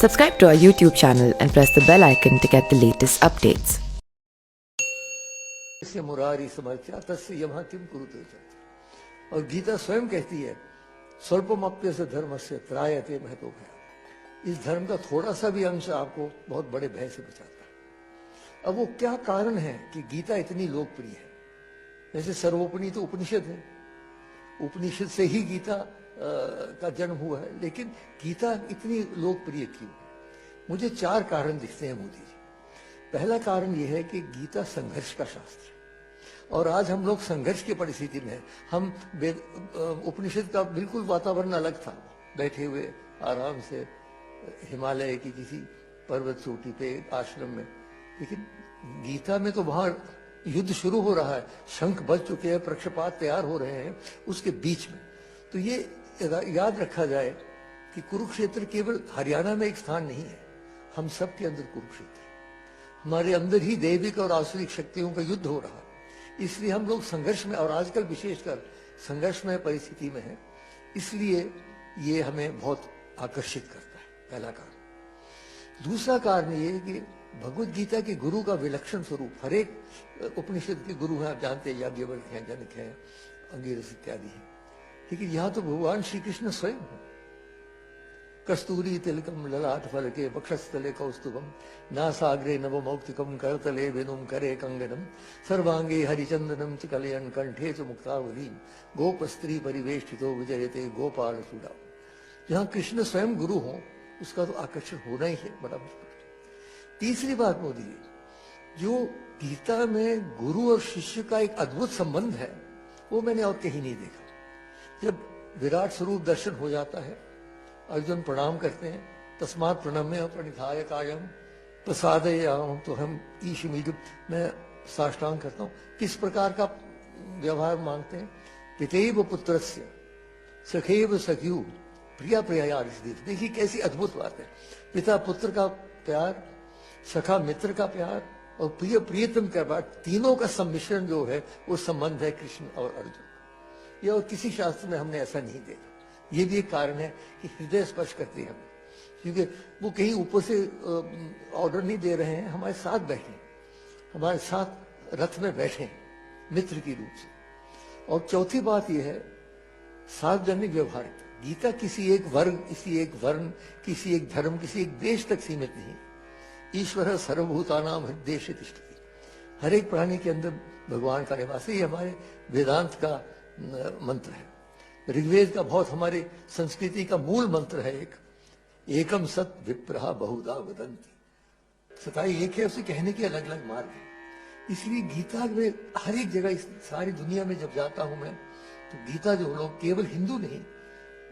Subscribe to our YouTube channel and press the bell icon to get the latest updates. Murari समर्थ्या तस्य यमः किं कुरुते च। और गीता स्वयं कहती है स्वल्पमप्यस्य धर्मस्य त्रायते महतो भय। इस धर्म का थोड़ा सा भी अंश आपको बहुत बड़े भय से बचाता है। अब वो क्या कारण है कि गीता इतनी लोकप्रिय है? जैसे सर्वोपनिषद तो उपनिषद है, उपनिषद से ही गीता का जन्म हुआ है, लेकिन गीता इतनी लोकप्रिय क्यों है? मुझे 4 कारण दिखते हैं मोदी जी। पहला कारण यह है कि गीता संघर्ष का शास्त्र है और आज हम लोग संघर्ष की परिस्थिति में हैं। हम उपनिषद का बिल्कुल वातावरण अलग था, बैठे हुए आराम से हिमालय की किसी पर्वत चोटी पे आश्रम में, लेकिन गीता में तो वहां युद्ध शुरू हो रहा है, शंख बज चुके हैं, पक्षपात तैयार हो रहे हैं उसके बीच में। तो ये याद रखा जाए कि कुरुक्षेत्र केवल हरियाणा में एक स्थान नहीं है, हम सब के अंदर कुरुक्षेत्र है। हमारे अंदर ही दैविक और आसुरिक शक्तियों का युद्ध हो रहा है, इसलिए हम लोग संघर्ष में, और आजकल विशेषकर संघर्षमय परिस्थिति में है, इसलिए ये हमें बहुत आकर्षित करता है, पहला कारण। दूसरा कारण ये है कि भगवत गीता के गुरु का विलक्षण स्वरूप, हर एक उपनिषद के गुरु हैं, आप जानते हैं, याज्ञवल्क्य हैं, जनक हैं, अंगिरस इत्यादि हैं, लेकिन यहाँ तो भगवान श्री कृष्ण स्वयं है। कस्तूरी तिलकम ललाट फलके वक्षस्थले कौस्तुभम नासाग्रे नवमौक्तिकम करतले वेनुम करे कंगनम सर्वांगे हरिचंदनम च कलयन कंठे च मुक्तावली गोपस्त्री परिवेष्टितो विजयते गोपाल चूड़ा। जहाँ कृष्ण स्वयं गुरु हो उसका तो आकर्षण होना ही है, बड़ा मुश्किल। तीसरी बात मोदी जी, जो गीता में गुरु और शिष्य का एक अद्भुत संबंध है वो मैंने और कहीं नहीं देखा। जब विराट स्वरूप दर्शन हो जाता है, अर्जुन प्रणाम करते हैं, तस्मात् प्रणम्य प्रणिधाय कायम प्रसादयाम, तो हम ईशमीड में साष्टांग करता हूँ। किस प्रकार का व्यवहार मांगते हैं? पितेव पुत्रस्य सखेव सख्यु प्रिया प्रिया। देखिए कैसी अद्भुत बात है, पिता पुत्र का प्यार, सखा मित्र का प्यार और प्रिय प्रियतम का प्यार, तीनों का सम्मिश्रण जो है वो संबंध है कृष्ण और अर्जुन। ये और किसी शास्त्र में हमने ऐसा नहीं देखा। ये भी एक कारण है कि हृदय स्पर्श करती है हमें, क्योंकि वो कहीं ऊपर से ऑर्डर नहीं दे रहे हैं, हमारे साथ बैठे, हमारे साथ रथ में बैठे मित्र की रूप से। और चौथी बात यह है सार्वजनिक व्यवहार। गीता किसी एक वर्ग, किसी एक वर्ण, किसी एक धर्म, किसी एक देश तक सीमित नहीं। ईश्वर सर्वभूतानां हृदयेषु तिष्ठति, हर एक प्राणी के अंदर भगवान का निवास है। ये हमारे वेदांत का मंत्र है, ऋग्वेद का बहुत हमारे संस्कृति का मूल मंत्र है। एकम सत विप्रहा बहुधा वदन्ति, सताई एक है, उसे कहने के अलग अलग मार्ग है। इसलिए गीता में हर एक जगह, इस सारी दुनिया में जब जाता हूं मैं, तो गीता जो लोग, केवल हिंदू नहीं,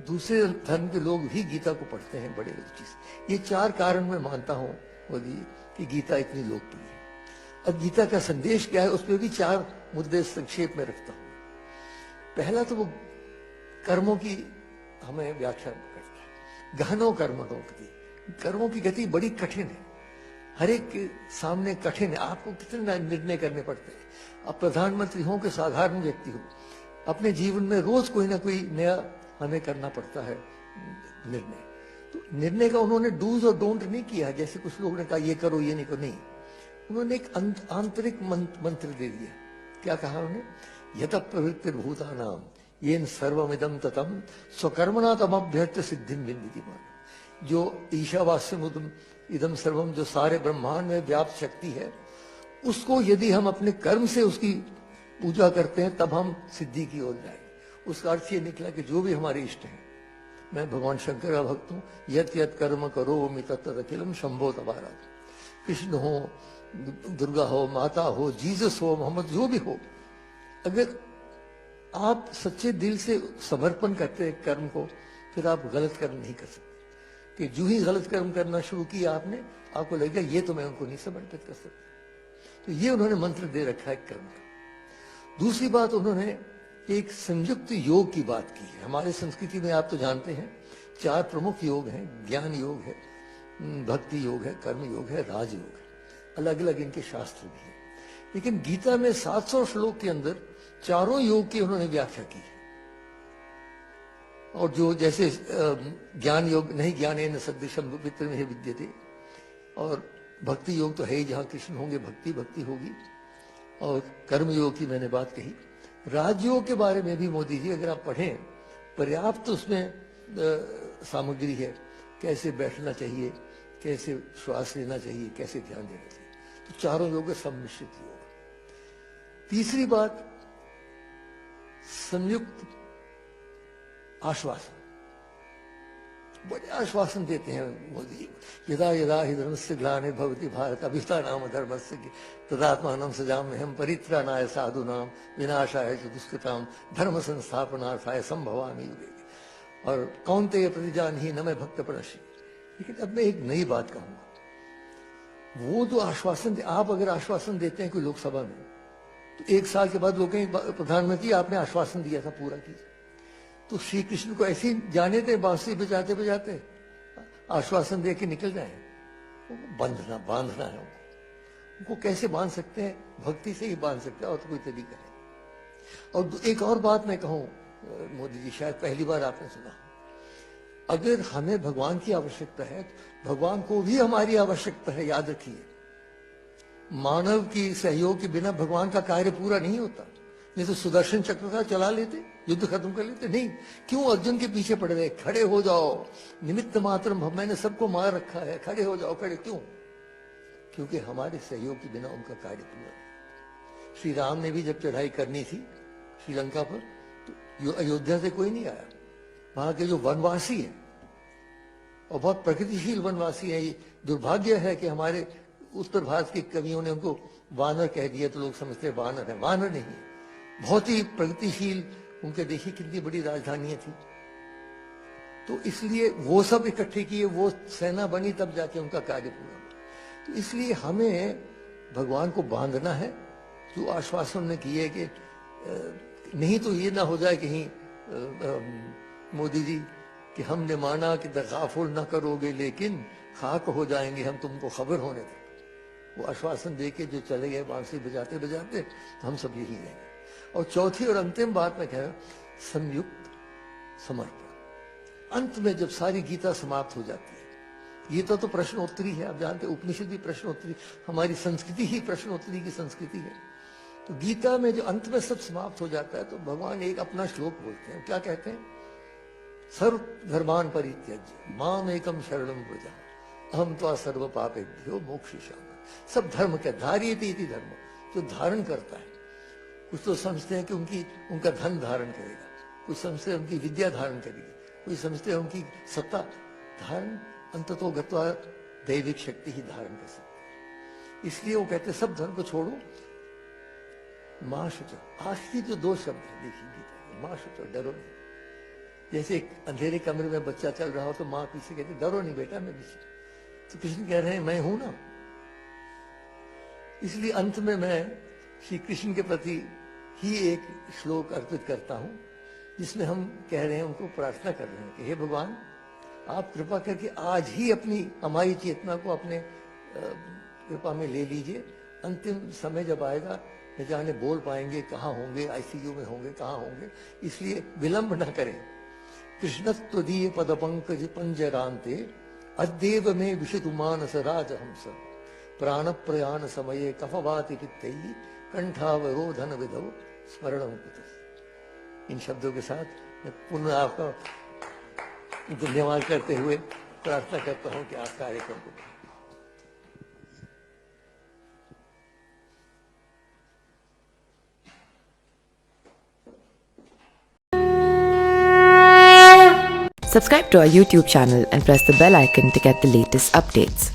दूसरे धर्म के लोग भी गीता को पढ़ते हैं बड़े रुचि से। ये 4 कारण मैं मानता हूं मोदी कि गीता इतनी लोकप्रिय है। अब गीता का संदेश क्या है, उस पर भी 4 मुद्दे संक्षेप में रखता हूं। पहला तो वो कर्मों की हमें व्याख्या करता है। गहनो कर्मों गति, कर्मों की गति बड़ी कठिन है, हर एक के सामने कठिन है। आपको कितने निर्णय करने पड़ते हैं। अब प्रधानमंत्री हो कि साधारण व्यक्ति हो, अपने जीवन में रोज कोई ना कोई नया हमें करना पड़ता है निर्णय। तो निर्णय का उन्होंने डूज और डोंट नहीं किया, जैसे कुछ लोगों ने कहा ये करो ये नहीं करो, नहीं। उन्होंने एक आंतरिक मंत्र दे दिया। क्या कहा उन्होंने? यत प्रवृत्तिर्भूतानाम येन सर्वमिदं ततम स्वकर्मणा तमभ्यर्थ सिद्धिं विन्दति। जो ईशावास्यमुदम इदम सर्वम, जो सारे ब्रह्मांड में व्याप्त शक्ति है, उसको यदि हम अपने कर्म से उसकी पूजा करते हैं तब हम सिद्धि की ओर जाएंगे। उसका अर्थ ये निकला कि जो भी हमारे इष्ट हैं, मैं भगवान शंकर का भक्त हूँ, यत यत कर्म करो मि तत् अखिलम शंभो तबारा। कृष्ण हो, दुर्गा हो, माता हो, जीसस हो, मोहम्मद, जो भी हो, अगर आप सच्चे दिल से समर्पण करते हैं कर्म को, फिर आप गलत कर्म नहीं कर सकते। कि जो ही गलत कर्म करना शुरू किया आपने, आपको लगेगा ये तो मैं उनको नहीं समर्पित कर सकता। तो ये उन्होंने मंत्र दे रखा है कर्म का। दूसरी बात, उन्होंने एक संयुक्त योग की बात की है। हमारे संस्कृति में आप तो जानते हैं 4 प्रमुख योग हैं, ज्ञान योग है, भक्ति योग है, कर्म योग है, राजयोग है। अलग अलग इनके शास्त्र भी हैं, लेकिन गीता में 700 श्लोक के अंदर चारों योग की उन्होंने व्याख्या की है। और जो जैसे ज्ञान योग नहीं ज्ञानेन सदृशम मित्रमिह विद्यते, और भक्ति योग तो है ही, जहाँ कृष्ण होंगे भक्ति भक्ति होगी। और कर्म योग की मैंने बात कही। राजयोग के बारे में भी मोदी जी अगर आप पढ़ें, पर्याप्त उसमें सामग्री है, कैसे बैठना चाहिए, कैसे श्वास लेना चाहिए, कैसे ध्यान देना चाहिए। तो चारों योग सम्मिश्रित योग। तीसरी बात, संयुक्त आश्वासन। बड़े आश्वासन देते हैं मोदी जी। यदा यदा हि धर्मस्य ग्लानिर्भवति भारत अभ्युत्थानाम धर्मस्य तदात्मानं सृजाम्यहं परित्राणाय साधूनां विनाशाय च दुष्कृतां धर्म संस्थापनार्थाय संभवामि युगे। और कौन्तेय प्रतिजानीहि न मैं भक्त प्रणश्य। लेकिन अब मैं एक नई बात कहूंगा। वो जो आश्वासन आप अगर आश्वासन देते हैं कोई लोकसभा में, तो 1 साल के बाद लोग कहेंगे प्रधानमंत्री आपने आश्वासन दिया था, पूरा कीजिए। तो श्री कृष्ण को ऐसे ही जाने थे, बांसुरी बजाते बजाते आश्वासन दे के निकल जाए। बांधना है उनको कैसे बांध सकते हैं? भक्ति से ही बांध सकते हैं, और तो कोई तरीका नहीं। और एक और बात मैं कहूं, मोदी जी शायद पहली बार आपने सुना, अगर हमें भगवान की आवश्यकता है तो भगवान को भी हमारी आवश्यकता है, याद रखिए। मानव की सहयोग के बिना भगवान का कार्य पूरा नहीं होता। नहीं तो सुदर्शन चक्र था, चला लेते, युद्ध खत्म कर लेते। नहीं, क्यों अर्जुन के पीछे पड़ गए? खड़े हो जाओ, निमित्त मात्र मैंने सबको मार रखा है, खड़े हो जाओ। खड़े क्यों? क्योंकि हमारे सहयोग के बिना उनका कार्य पूरा नहीं। श्री राम ने भी जब चढ़ाई करनी थी श्रीलंका पर, तो अयोध्या से कोई नहीं आया। वहां के जो वनवासी है, और बहुत प्रगतिशील वनवासी है, ये दुर्भाग्य है कि हमारे उत्तर भारत के कवियों ने उनको वानर कह दिया, तो लोग समझते हैं वानर है। वानर नहीं है, बहुत ही प्रगतिशील। उनके देखिए कितनी बड़ी राजधानियां थी। तो इसलिए वो सब इकट्ठे किए, वो सेना बनी, तब जाके उनका कार्य पूरा हुआ। तो इसलिए हमें भगवान को बांधना है। जो आश्वासन ने किए कि नहीं तो ये ना हो जाए कहीं मोदी जी कि हमने माना कि तगाफुल ना करोगे, लेकिन खाक हो जाएंगे हम तुमको खबर होने तक। वो आश्वासन दे के जो चले गए बांसुरी बजाते बजाते, तो हम सब यही रहेंगे। और चौथी और अंतिम बात मैं कह रहा हूं, संयुक्त समर्पण। अंत में जब सारी गीता समाप्त हो जाती है, गीता तो प्रश्नोत्तरी है, आप जानते हैं, उपनिषद भी प्रश्नोत्तरी, हमारी संस्कृति ही प्रश्नोत्तरी की संस्कृति है। तो गीता में जो अंत में सब समाप्त हो जाता है, तो भगवान एक अपना श्लोक बोलते हैं। क्या कहते हैं? सर्व धर्मान परित्यज्य माम एकम शरणम व्रज अहम त्वा सर्व पापेभ्यो मोक्षयिष्यामि। सब धर्म क्या? धार्यते इति धर्म, जो धारण करता है। कुछ तो समझते हैं कि उनका धन धारण करेगा, कुछ समझते हैं उनकी विद्या धारण करेगी, कुछ समझते हैं उनकी सत्ता धारण, अंततो गत्वा दैविक शक्ति ही धारण कर सकती है। इसलिए वो कहते हैं सब धर्म को छोड़ो, मां शुचो। आखिरी जो 2 शब्द है देखिए गीता के, मां शुचो, डरो नहीं। जैसे एक अंधेरे कमरे में बच्चा चल रहा हो तो माँ पीछे कहती डरो नहीं बेटा, मैं पीछे। तो कृष्ण कह रहे हैं मैं हूं ना। इसलिए अंत में मैं श्री कृष्ण के प्रति ही एक श्लोक अर्पित करता हूं, जिसमें हम कह रहे हैं, उनको प्रार्थना कर रहे हैं कि हे भगवान, आप कृपा करके आज ही अपनी हमारी चेतना को अपने कृपा में ले लीजिए। अंतिम समय जब आएगा, न जाने बोल पाएंगे, कहाँ होंगे, आईसीयू में होंगे, कहाँ होंगे, इसलिए विलंब न करें। कृष्णत्वदीय पद पंकज पंजरांते अद्येव में विशतु मानस राजहंस प्राण प्रयाण समये कफवाति पित्तै कंठावरोधन विधौ स्मरणं कुतः। इन शब्दों के साथ मैं पुनः आपका धन्यवाद करते हुए प्रार्थना करता हूं कि आप कार्यक्रम को Subscribe to our YouTube channel and press the bell icon to get the latest updates.